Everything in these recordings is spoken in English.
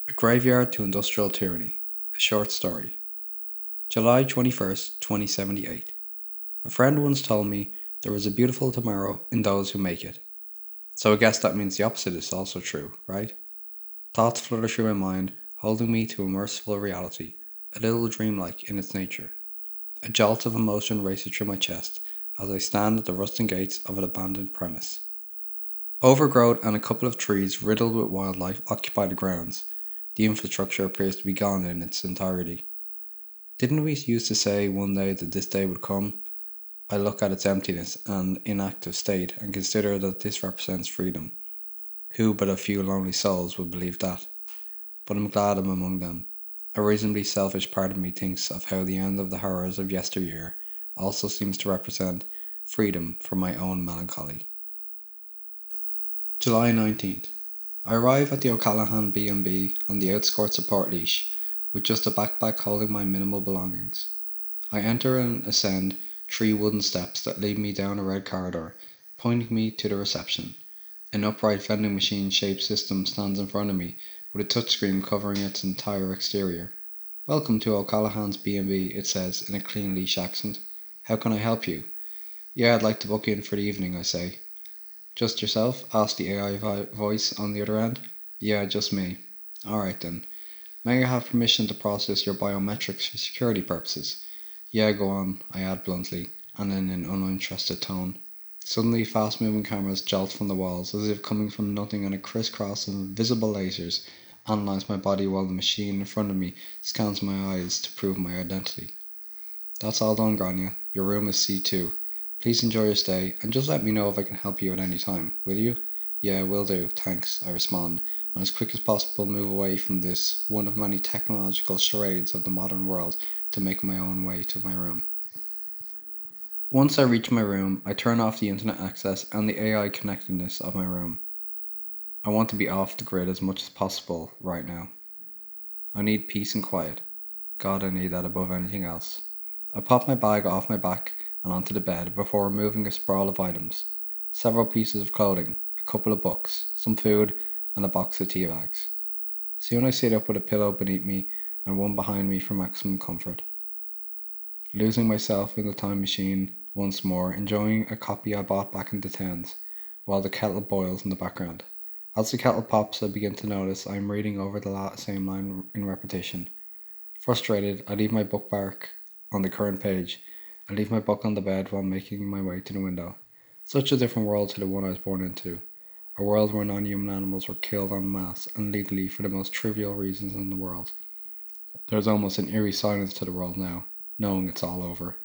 A Graveyard to Industrial Tyranny. A Short Story. July 21st, 2078. A friend once told me there is a beautiful tomorrow in those who make it. So I guess that means the opposite is also true, right? Thoughts flutter through my mind, holding me to a merciful reality, a little dreamlike in its nature. A jolt of emotion races through my chest as I stand at the rusting gates of an abandoned premise. Overgrowth and a couple of trees riddled with wildlife occupy the grounds. The infrastructure appears to be gone in its entirety. Didn't we used to say one day that this day would come? I look at its emptiness and inactive state and consider that this represents freedom. Who but a few lonely souls would believe that? But I'm glad I'm among them. A reasonably selfish part of me thinks of how the end of the horrors of yesteryear also seems to represent freedom from my own melancholy. July 19th. I arrive at the O'Callaghan B&B on the outskirts of Portlaoise with just a backpack holding my minimal belongings. I enter and ascend three wooden steps that lead me down a red corridor, pointing me to the reception. An upright vending machine shaped system stands in front of me with a touchscreen covering its entire exterior. Welcome to O'Callaghan's B&B, it says in a clean Leash accent. How can I help you? Yeah, I'd like to book in for the evening, I say. Just yourself? Asked the AI voice on the other end. Yeah, just me. Alright then. May I have permission to process your biometrics for security purposes? Yeah, go on, I add bluntly, and in an uninterested tone. Suddenly, fast-moving cameras jolt from the walls, as if coming from nothing, and a crisscross of invisible lasers analyze my body while the machine in front of me scans my eyes to prove my identity. That's all done, Grania. Your room is C2. Please enjoy your stay, and just let me know if I can help you at any time, will you? Yeah, will do, thanks, I respond, and as quick as possible move away from this, one of many technological charades of the modern world, to make my own way to my room. Once I reach my room, I turn off the internet access and the AI connectedness of my room. I want to be off the grid as much as possible right now. I need peace and quiet. God, I need that above anything else. I pop my bag off my back and onto the bed before removing a sprawl of items. Several pieces of clothing, a couple of books, some food, and a box of tea bags. Soon I sit up with a pillow beneath me and one behind me for maximum comfort. Losing myself in the time machine once more, enjoying a copy I bought back in the tens, while the kettle boils in the background. As the kettle pops, I begin to notice I am reading over the same line in repetition. Frustrated, I leave my bookmark on the current page. I leave my book on the bed while making my way to the window. Such a different world to the one I was born into. A world where non-human animals were killed en masse and legally for the most trivial reasons in the world. There's almost an eerie silence to the world now, knowing it's all over.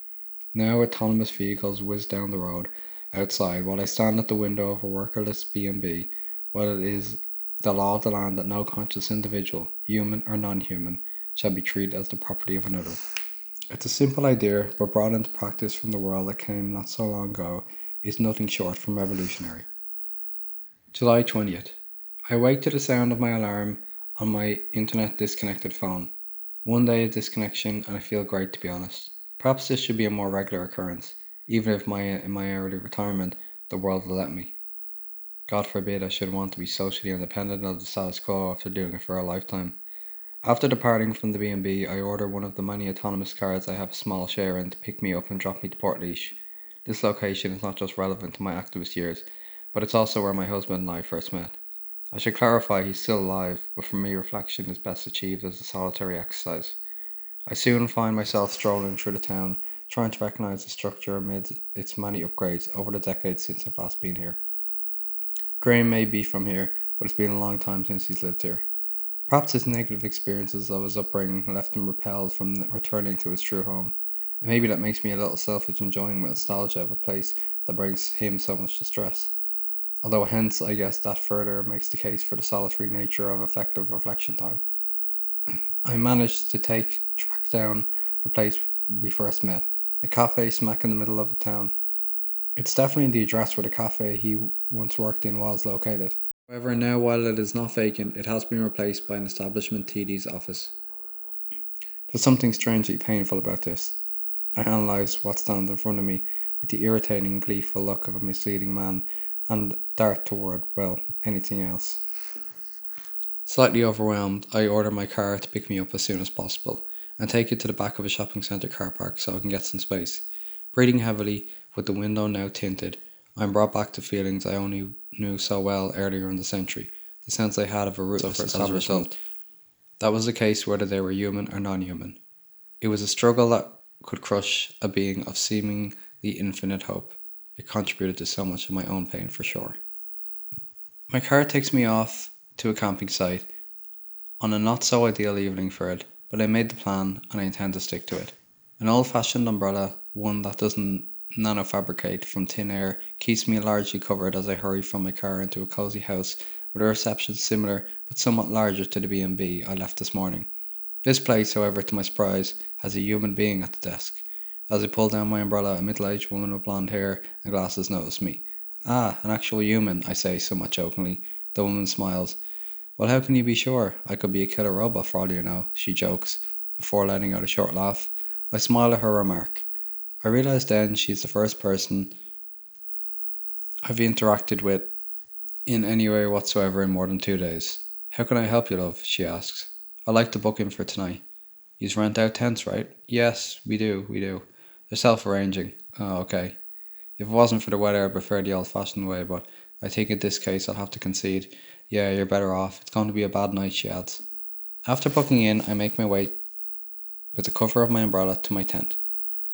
Now autonomous vehicles whiz down the road outside while I stand at the window of a workerless B&B, while it is the law of the land that no conscious individual, human or non-human, shall be treated as the property of another. It's a simple idea, but brought into practice from the world that came not so long ago, is nothing short from revolutionary. July 20th. I wake to the sound of my alarm on my internet disconnected phone. One day of disconnection and I feel great, to be honest. Perhaps this should be a more regular occurrence, even if in my early retirement the world will let me. God forbid I should want to be socially independent of the status quo after doing it for a lifetime. After departing from the B&B, I order one of the many autonomous cars I have a small share in to pick me up and drop me to Portlaoise. This location is not just relevant to my activist years, but it's also where my husband and I first met. I should clarify he's still alive, but for me reflection is best achieved as a solitary exercise. I soon find myself strolling through the town, trying to recognise the structure amid its many upgrades over the decades since I've last been here. Graham may be from here, but it's been a long time since he's lived here. Perhaps his negative experiences of his upbringing left him repelled from returning to his true home, and maybe that makes me a little selfish enjoying nostalgia of a place that brings him so much distress. Although hence I guess that further makes the case for the solitary nature of effective reflection time. I managed to track down the place we first met, a cafe smack in the middle of the town. It's definitely the address where the cafe he once worked in was located. However, now while it is not vacant, it has been replaced by an establishment TD's office. There's something strangely painful about this. I analyse what stands in front of me with the irritating, gleeful look of a misleading man and dart toward, well, anything else. Slightly overwhelmed, I order my car to pick me up as soon as possible and take it to the back of a shopping centre car park so I can get some space. Breathing heavily, with the window now tinted, I am brought back to feelings I only knew so well earlier in the century, the sense I had of a ruthless establishment. That was the case whether they were human or non-human. It was a struggle that could crush a being of seemingly infinite hope. It contributed to so much of my own pain for sure. My car takes me off to a camping site on a not so ideal evening for it, but I made the plan and I intend to stick to it. An old fashioned umbrella, one that doesn't nanofabricate from thin air, keeps me largely covered as I hurry from my car into a cosy house with a reception similar but somewhat larger to the B&B I left this morning. This place, however, to my surprise, has a human being at the desk. As I pull down my umbrella, a middle-aged woman with blonde hair and glasses notices me. "Ah, an actual human," I say somewhat jokingly. The woman smiles. "Well, how can you be sure? I could be a killer robot for all you know," she jokes, before letting out a short laugh. I smile at her remark. I realise then she's the first person I've interacted with in any way whatsoever in more than 2 days. "How can I help you, love?" she asks. "I'd like to book in for tonight." "Yous rent out tents, right?" "Yes, we do. They're self-arranging." "Oh, okay. If it wasn't for the weather, I'd prefer the old-fashioned way, but I think in this case I'll have to concede. Yeah, you're better off. It's going to be a bad night," she adds. After booking in, I make my way with the cover of my umbrella to my tent.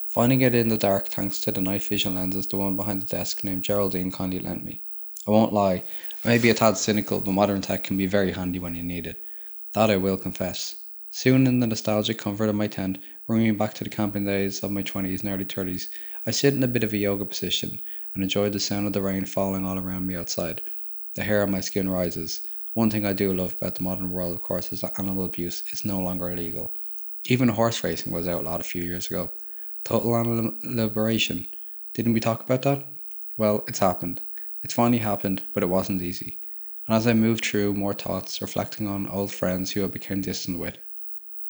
Finding it in the dark thanks to the night vision lenses the one behind the desk named Geraldine kindly lent me. I won't lie, I may be a tad cynical, but modern tech can be very handy when you need it. That I will confess. Soon in the nostalgic comfort of my tent, bringing me back to the camping days of my 20s and early 30s, I sit in a bit of a yoga position and enjoy the sound of the rain falling all around me outside. The hair on my skin rises. One thing I do love about the modern world, of course, is that animal abuse is no longer illegal. Even horse racing was outlawed a few years ago. Total animal liberation. Didn't we talk about that? Well, it's happened. It's finally happened, but it wasn't easy. And as I moved through more thoughts, reflecting on old friends who I became distant with,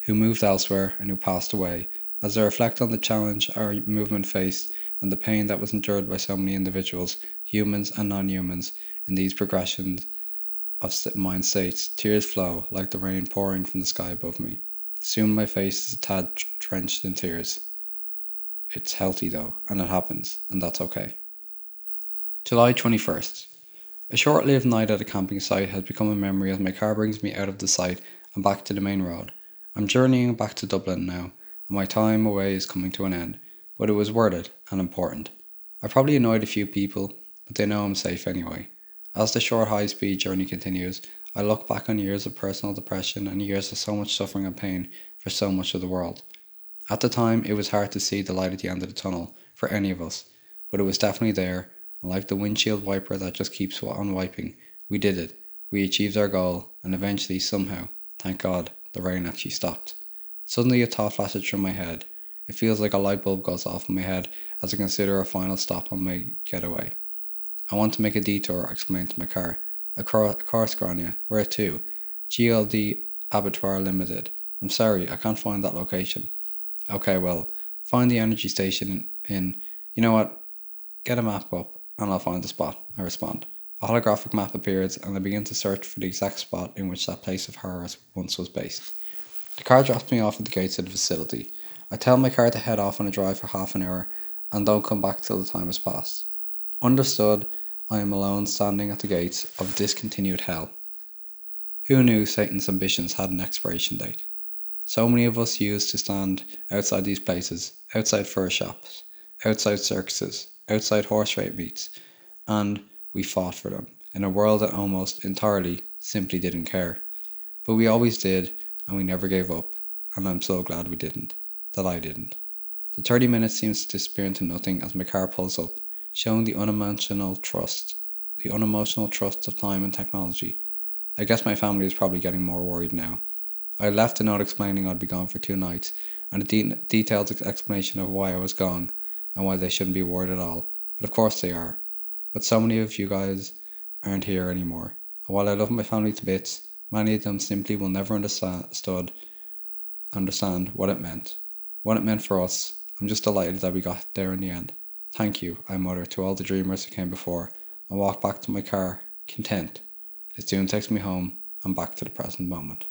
who moved elsewhere and who passed away, as I reflect on the challenge our movement faced and the pain that was endured by so many individuals, humans and non-humans, in these progressions of mind states, tears flow like the rain pouring from the sky above me. Soon my face is a tad drenched in tears. It's healthy though, and it happens, and that's okay. July 21st. A short-lived night at a camping site has become a memory as my car brings me out of the site and back to the main road. I'm journeying back to Dublin now, and my time away is coming to an end, but it was worth it and important. I probably annoyed a few people, but they know I'm safe anyway. As the short high-speed journey continues, I look back on years of personal depression and years of so much suffering and pain for so much of the world. At the time, it was hard to see the light at the end of the tunnel for any of us, but it was definitely there, and like the windshield wiper that just keeps on wiping, we did it. We achieved our goal, and eventually, somehow, thank God, the rain actually stopped. Suddenly a thought flashes through my head. It feels like a light bulb goes off in my head as I consider a final stop on my getaway. "I want to make a detour," I explained to my car. "Of course, Grania. Where to?" "GLD Abattoir Limited." "I'm sorry, I can't find that location." "Okay, well, find the energy station in... You know what? Get a map up and I'll find the spot," I respond. A holographic map appears and I begin to search for the exact spot in which that place of horrors once was based. The car drops me off at the gates of the facility. I tell my car to head off on a drive for half an hour and don't come back till the time has passed. Understood, I am alone standing at the gates of discontinued hell. Who knew Satan's ambitions had an expiration date? So many of us used to stand outside these places, outside fur shops, outside circuses, outside horse race meets, and we fought for them, in a world that almost entirely simply didn't care. But we always did, and we never gave up, and I'm so glad we didn't, that I didn't. The 30 minutes seems to disappear into nothing as my car pulls up, showing the unemotional trust of time and technology. I guess my family is probably getting more worried now. I left a note explaining I'd be gone for 2 nights, and a detailed explanation of why I was gone, and why they shouldn't be worried at all. But of course they are. But so many of you guys aren't here anymore. And while I love my family to bits, many of them simply will never understand what it meant. What it meant for us. I'm just delighted that we got there in the end. Thank you, I mutter to all the dreamers who came before, and walk back to my car, content. It soon takes me home, and back to the present moment.